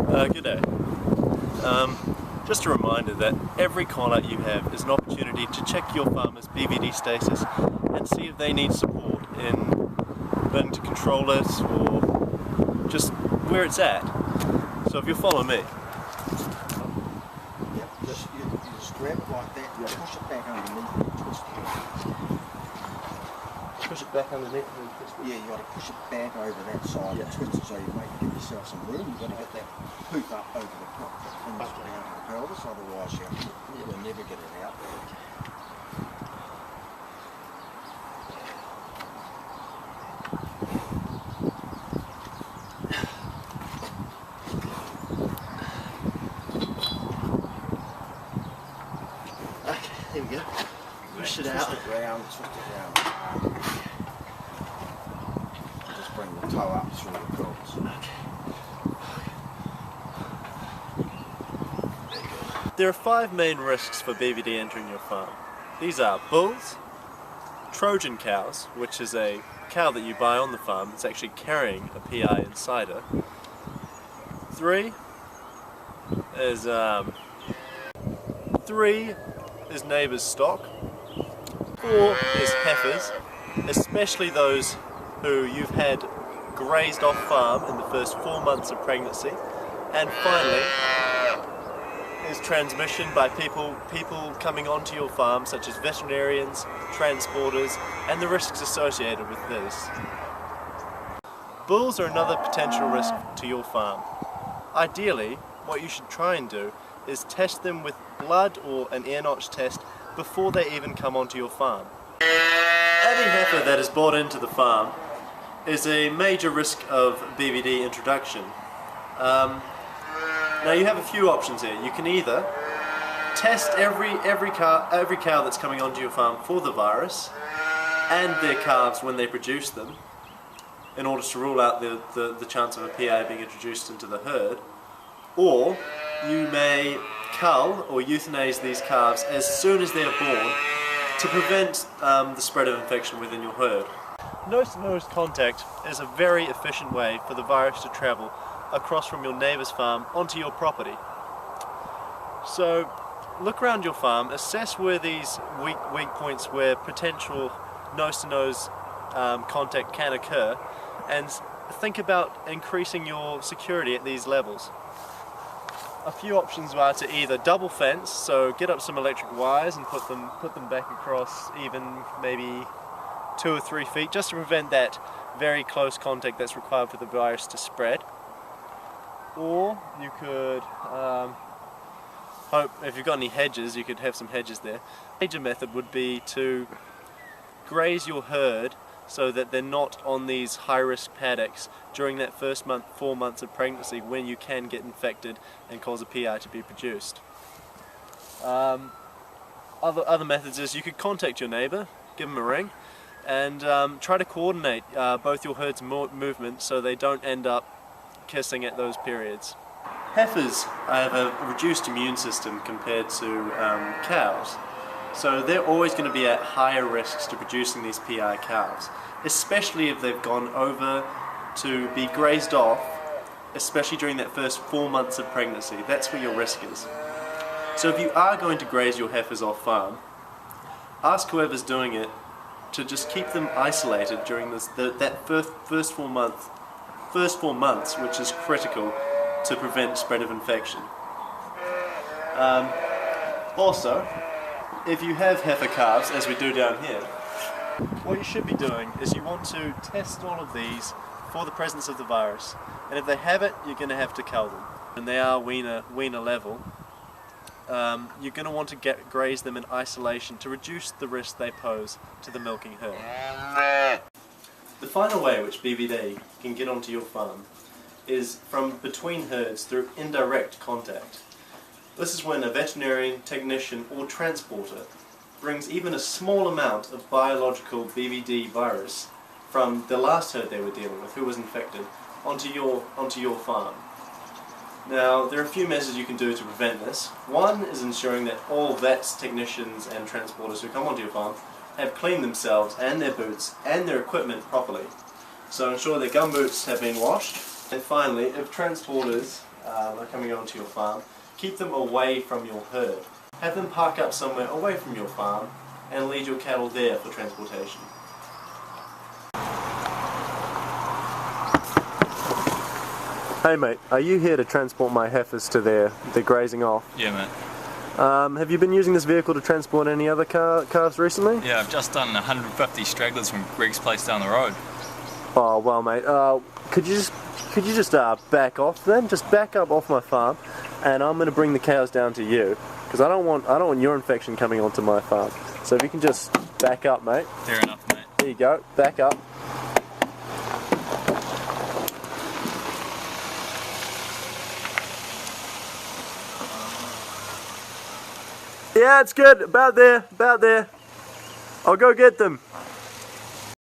Good day. Just a reminder that every call-out you have is an opportunity to check your farmer's BVD status and see if they need support in learning to control it or just where it's at. So if you'll follow me. Yep, you just grab it like that, you push it back underneath and twist it. Push it back underneath and then twist it? Yeah, you got to push it back over that side and twist it so you give yourself some room. You've got to get that hoop up over the top and down to the pelvis, otherwise you'll never get it out. Okay, there we go. Push it out. Twist it round, twist it round. Just bring the toe up through the pelvis. There are 5 main risks for BVD entering your farm. These are bulls, Trojan cows, which is a cow that you buy on the farm. It's actually carrying a PI inside her. 3 is neighbour's stock. 4 is heifers, especially those who you've had grazed off farm in the first 4 months of pregnancy. And finally is transmission by people coming onto your farm, such as veterinarians, transporters, and the risks associated with this. Bulls are another potential risk to your farm. Ideally, what you should try and do is test them with blood or an ear notch test before they even come onto your farm. Any heifer that is brought into the farm is a major risk of BVD introduction. Now you have a few options here. You can either test every cow that's coming onto your farm for the virus and their calves when they produce them in order to rule out the chance of a PI being introduced into the herd, or you may cull or euthanize these calves as soon as they are born to prevent the spread of infection within your herd. Nose-to-nose contact is a very efficient way for the virus to travel across from your neighbour's farm onto your property. So look around your farm, assess where these weak points where potential nose-to-nose contact can occur, and think about increasing your security at these levels. A few options are to either double fence, so get up some electric wires and put them back across even maybe 2 or 3 feet, just to prevent that very close contact that's required for the virus to spread. Or you could hope, if you've got any hedges, you could have some hedges there. A major method would be to graze your herd so that they're not on these high-risk paddocks during that first 4 months of pregnancy, when you can get infected and cause a PI to be produced. Other methods is you could contact your neighbour, give them a ring, and try to coordinate both your herd's movement so they don't end up kissing at those periods. Heifers have a reduced immune system compared to cows, so they're always going to be at higher risks to producing these PI calves, especially if they've gone over to be grazed off, especially during that first 4 months of pregnancy. That's where your risk is. So if you are going to graze your heifers off farm, ask whoever's doing it to just keep them isolated during that first 4 months, which is critical to prevent spread of infection. Also, if you have heifer calves, as we do down here, what you should be doing is you want to test all of these for the presence of the virus, and if they have it, you're going to have to cull them. And they are weaner level, you're going to want to graze them in isolation to reduce the risk they pose to the milking herd. The final way which BVD can get onto your farm is from between herds through indirect contact. This is when a veterinarian, technician or transporter brings even a small amount of biological BVD virus from the last herd they were dealing with, who was infected, onto your farm. Now, there are a few measures you can do to prevent this. One is ensuring that all vets, technicians and transporters who come onto your farm have cleaned themselves and their boots and their equipment properly. So ensure their gumboots have been washed. And finally, if transporters are coming onto your farm, keep them away from your herd. Have them park up somewhere away from your farm and lead your cattle there for transportation. Hey mate, are you here to transport my heifers to their grazing off? Yeah, mate. Have you been using this vehicle to transport any other calves recently? Yeah, I've just done 150 stragglers from Greg's place down the road. Oh well, mate. Could you just back off then? Just back up off my farm, and I'm gonna bring the cows down to you because I don't want your infection coming onto my farm. So if you can just back up, mate. Fair enough, mate. There you go. Back up. Yeah, it's good. About there. About there. I'll go get them.